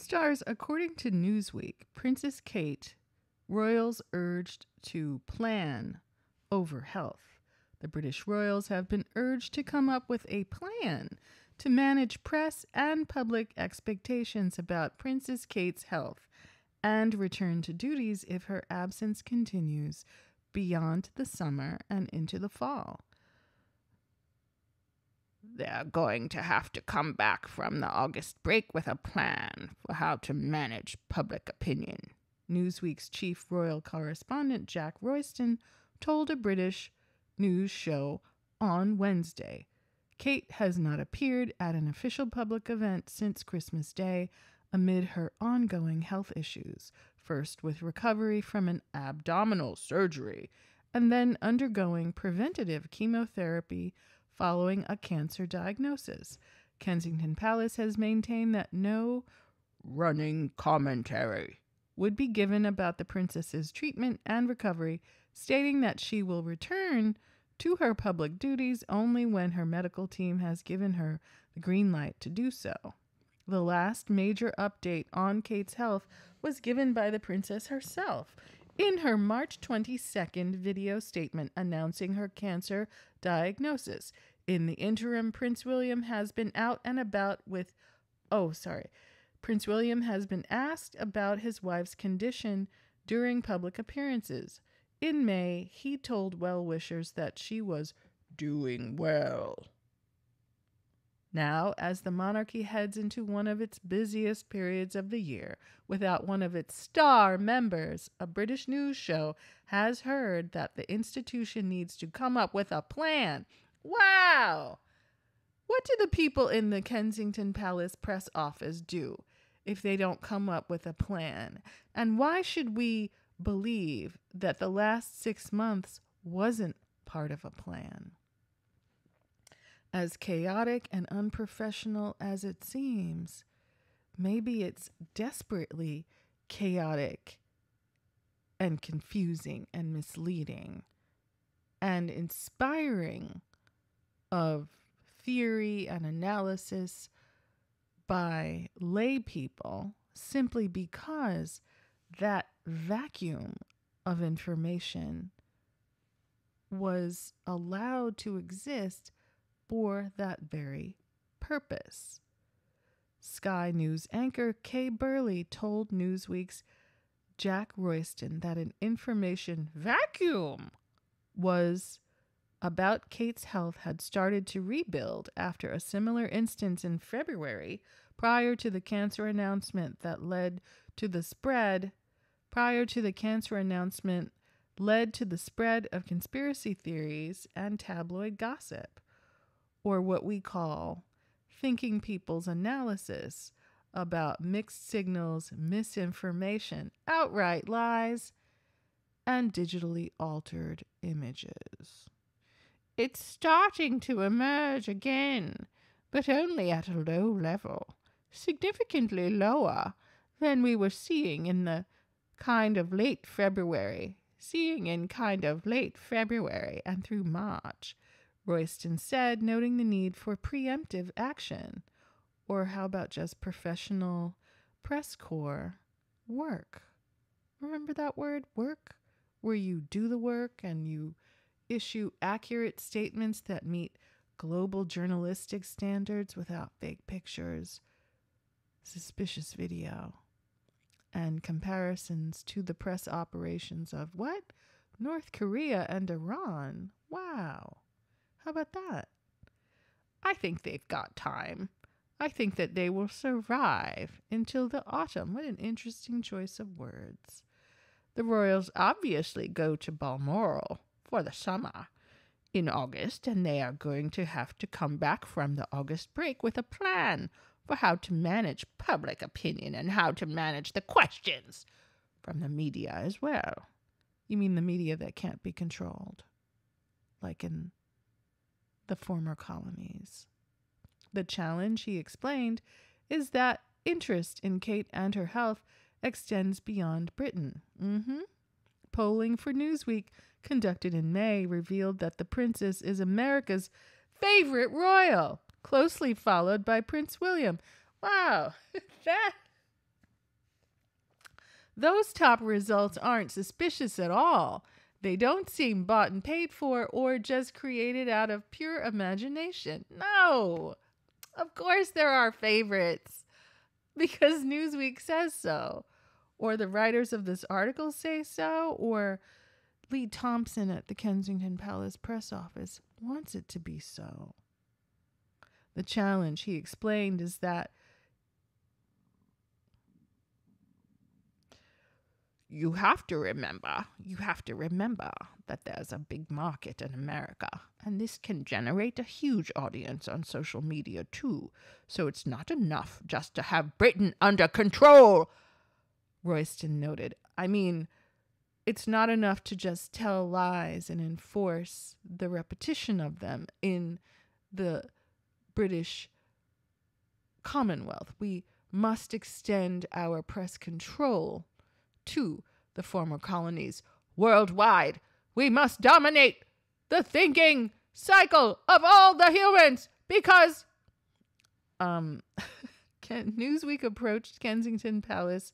Stars, according to Newsweek, Princess Kate, royals urged to plan over health. The British royals have been urged to come up with a plan to manage press and public expectations about Princess Kate's health and return to duties if her absence continues beyond the summer and into the fall. They're going to have to come back from the August break with a plan for how to manage public opinion. Newsweek's chief royal correspondent Jack Royston told a British news show on Wednesday. Kate has not appeared at an official public event since Christmas Day amid her ongoing health issues, first with recovery from an abdominal surgery and then undergoing preventative chemotherapy following a cancer diagnosis. Kensington Palace has maintained that no running commentary would be given about the princess's treatment and recovery, stating that she will return to her public duties only when her medical team has given her the green light to do so. The last major update on Kate's health was given by the princess herself in her March 22nd video statement announcing her cancer diagnosis. In the interim, Prince William has been out and about with... Prince William has been asked about his wife's condition during public appearances. In May, he told well-wishers that she was doing well. Now, as the monarchy heads into one of its busiest periods of the year, without one of its star members, a British news show has heard that the institution needs to come up with a plan. Wow! What do the people in the Kensington Palace press office do if they don't come up with a plan? And why should we believe that the last 6 months wasn't part of a plan? As chaotic and unprofessional as it seems, maybe it's desperately chaotic and confusing and misleading and inspiring of theory and analysis by lay people simply because that vacuum of information was allowed to exist for that very purpose. Sky News anchor Kay Burley told Newsweek's Jack Royston that an information vacuum was about Kate's health had started to rebuild after a similar instance in February prior to the cancer announcement led to the spread of conspiracy theories and tabloid gossip, or what we call thinking people's analysis about mixed signals, misinformation, outright lies, and digitally altered images. It's starting to emerge again, but only at a low level, significantly lower than we were seeing in kind of late February and through March, Royston said, noting the need for preemptive action, or how about just professional press corps work? Remember that word, work? Where you do the work and you issue accurate statements that meet global journalistic standards without fake pictures, suspicious video, and comparisons to the press operations of what? North Korea and Iran. Wow. How about that? I think they've got time. I think that they will survive until the autumn. What an interesting choice of words. The royals obviously go to Balmoral for the summer in August, and they are going to have to come back from the August break with a plan for how to manage public opinion and how to manage the questions from the media as well. You mean the media that can't be controlled, like in the former colonies. The challenge, he explained, is that interest in Kate and her health extends beyond Britain. Polling for Newsweek conducted in May revealed that the princess is America's favorite royal, closely followed by Prince William. Wow, Those top results aren't suspicious at all. They don't seem bought and paid for or just created out of pure imagination. No, of course there are favorites because Newsweek says so, or the writers of this article say so, or Lee Thompson at the Kensington Palace press office wants it to be so. The challenge, he explained, is that you have to remember that there's a big market in America, and this can generate a huge audience on social media too. So it's not enough just to have Britain under control, Royston noted. I mean, it's not enough to just tell lies and enforce the repetition of them in the British Commonwealth. We must extend our press control to the former colonies worldwide. We must dominate the thinking cycle of all the humans because Newsweek approached Kensington Palace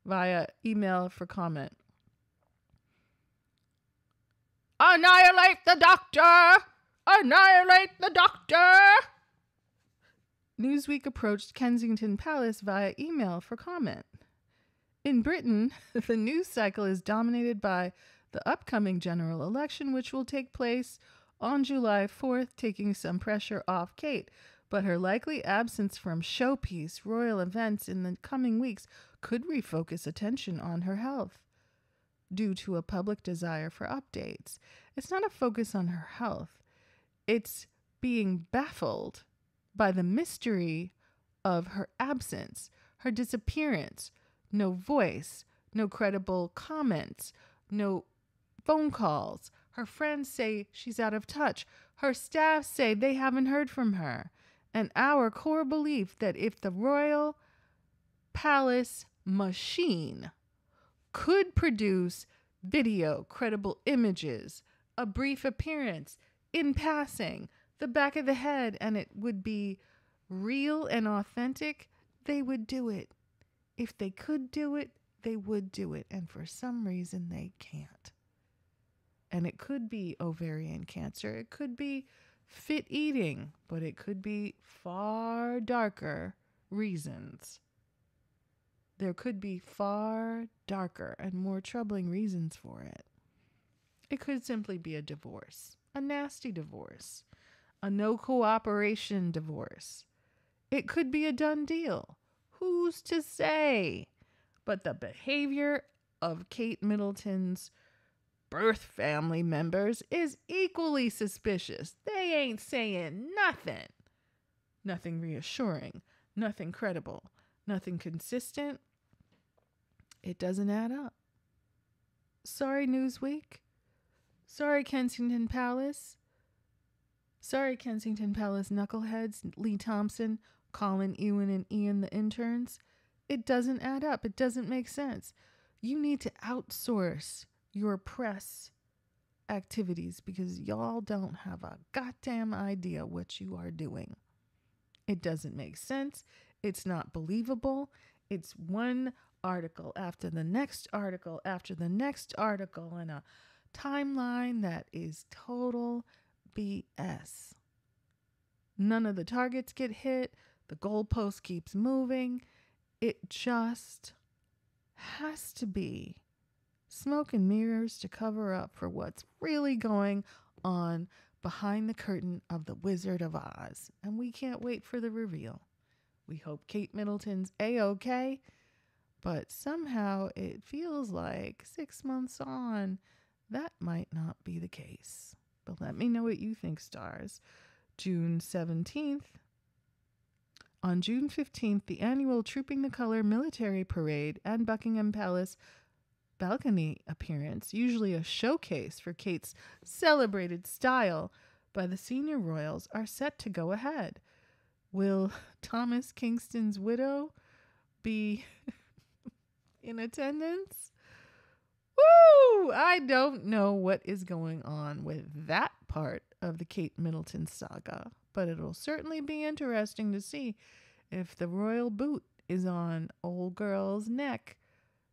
via email for comment. Annihilate the doctor! Annihilate the doctor! Newsweek approached Kensington Palace via email for comment. In Britain, the news cycle is dominated by the upcoming general election, which will take place on July 4th, taking some pressure off Kate. But her likely absence from showpiece royal events in the coming weeks could refocus attention on her health due to a public desire for updates. It's not a focus on her health. It's being baffled by the mystery of her absence, her disappearance. No voice, no credible comments, no phone calls. Her friends say she's out of touch. Her staff say they haven't heard from her. And our core belief that if the royal palace machine could produce video, credible images, a brief appearance, in passing, the back of the head, and it would be real and authentic, they would do it. If they could do it, they would do it. And for some reason, they can't. And it could be ovarian cancer. It could be fit eating. But it could be far darker reasons. There could be far darker and more troubling reasons for it. It could simply be a divorce. A nasty divorce. A no cooperation divorce. It could be a done deal. Who's to say? But the behavior of Kate Middleton's birth family members is equally suspicious. They ain't saying nothing. Nothing reassuring. Nothing credible. Nothing consistent. It doesn't add up. Sorry, Newsweek. Sorry, Kensington Palace. Sorry, Kensington Palace knuckleheads, Lee Thompson, Colin, Ewan, and Ian, the interns. It doesn't add up. It doesn't make sense. You need to outsource your press activities because y'all don't have a goddamn idea what you are doing. It doesn't make sense. It's not believable. It's one article after the next article after the next article in a timeline that is total BS. None of the targets get hit. The goalpost keeps moving. It just has to be smoke and mirrors to cover up for what's really going on behind the curtain of the Wizard of Oz. And we can't wait for the reveal. We hope Kate Middleton's A-okay, but somehow it feels like 6 months on, that might not be the case. But let me know what you think, stars. June 17th. On June 15th, the annual Trooping the Color military parade and Buckingham Palace balcony appearance, usually a showcase for Kate's celebrated style by the senior royals, are set to go ahead. Will Thomas Kingston's widow be in attendance? Woo! I don't know what is going on with that part of the Kate Middleton saga, but it'll certainly be interesting to see if the royal boot is on old girl's neck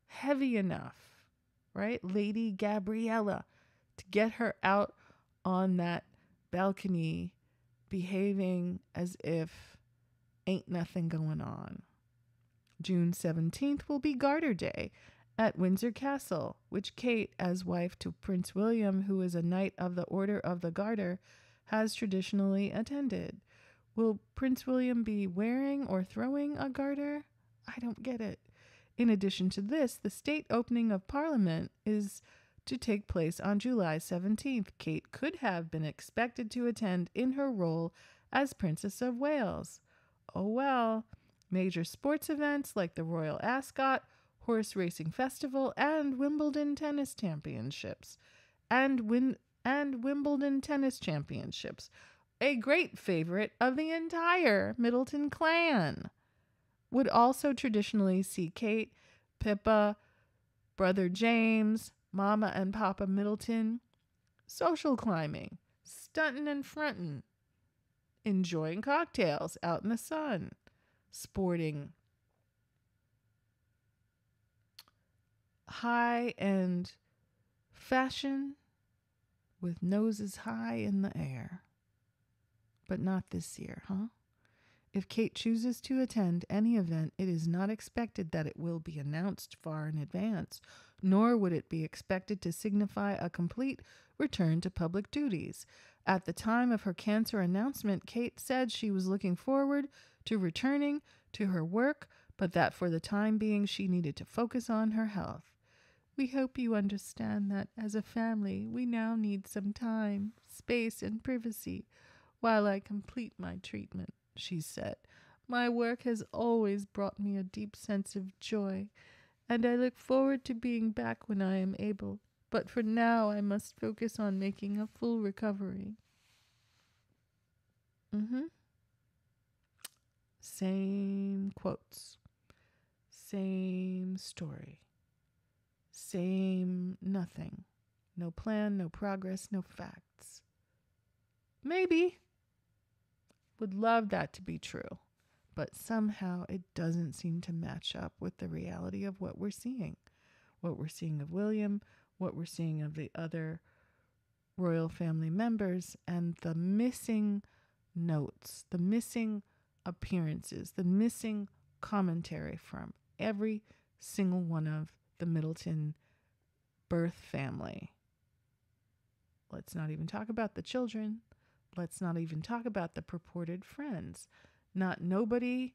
heavy enough, right? Lady Gabriella, to get her out on that balcony behaving as if ain't nothing going on. June 17th will be Garter Day at Windsor Castle, which Kate, as wife to Prince William, who is a Knight of the Order of the Garter, has traditionally attended. Will Prince William be wearing or throwing a garter? I don't get it. In addition to this, the state opening of Parliament is to take place on July 17th. Kate could have been expected to attend in her role as Princess of Wales. Oh well. Major sports events like the Royal Ascot, Horse Racing Festival, and Wimbledon Tennis Championships. Wimbledon Tennis Championships, a great favorite of the entire Middleton clan, would also traditionally see Kate, Pippa, Brother James, Mama and Papa Middleton social climbing, stunting and fronting, enjoying cocktails out in the sun, sporting high-end fashion with noses high in the air. But not this year, huh? If Kate chooses to attend any event, it is not expected that it will be announced far in advance, nor would it be expected to signify a complete return to public duties. At the time of her cancer announcement, Kate said she was looking forward to returning to her work, but that for the time being she needed to focus on her health. We hope you understand that as a family, we now need some time, space, and privacy while I complete my treatment, she said. My work has always brought me a deep sense of joy, and I look forward to being back when I am able. But for now, I must focus on making a full recovery. Same quotes. Same story. Same nothing. No plan, no progress, no facts. Maybe. Would love that to be true. But somehow it doesn't seem to match up with the reality of what we're seeing. What we're seeing of William, what we're seeing of the other royal family members, and the missing notes, the missing appearances, the missing commentary from every single one of the Middleton birth family. Let's not even talk about the children. Let's not even talk about the purported friends. Nobody,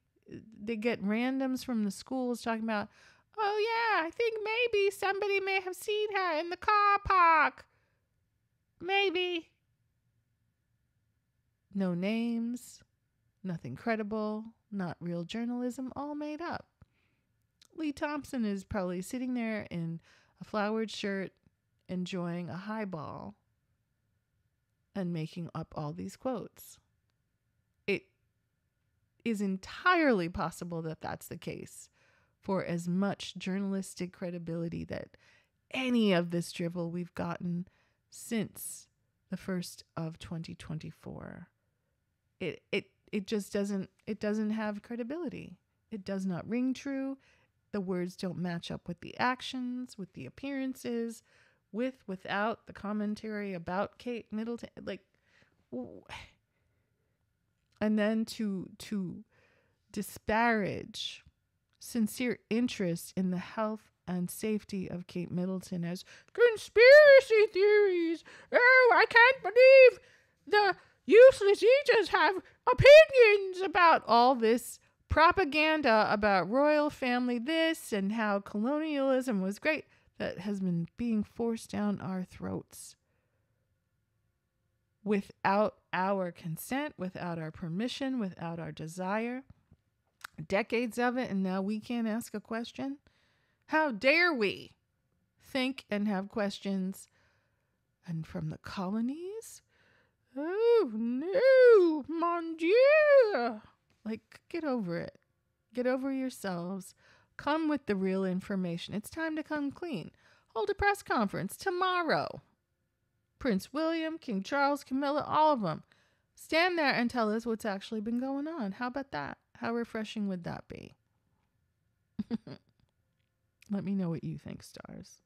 they get randoms from the schools talking about, oh yeah, I think maybe somebody may have seen her in the car park. Maybe. No names, nothing credible, not real journalism, all made up. Lee Thompson is probably sitting there in a flowered shirt, enjoying a highball, and making up all these quotes. It is entirely possible that that's the case, for as much journalistic credibility that any of this drivel we've gotten since the 1st of 2024. It just doesn't have credibility. It does not ring true. The words don't match up with the actions, with the appearances, without the commentary about Kate Middleton. And then to disparage sincere interest in the health and safety of Kate Middleton as conspiracy theories. Oh, I can't believe the useless eaters have opinions about all this propaganda about royal family this and how colonialism was great that has been being forced down our throats without our consent, without our permission, without our desire. Decades of it, and now we can't ask a question? How dare we think and have questions? And from the colonies? Oh, no, mon Dieu. Get over it. Get over yourselves. Come with the real information. It's time to come clean. Hold a press conference tomorrow. Prince William, King Charles, Camilla, all of them. Stand there and tell us what's actually been going on. How about that? How refreshing would that be? Let me know what you think, stars.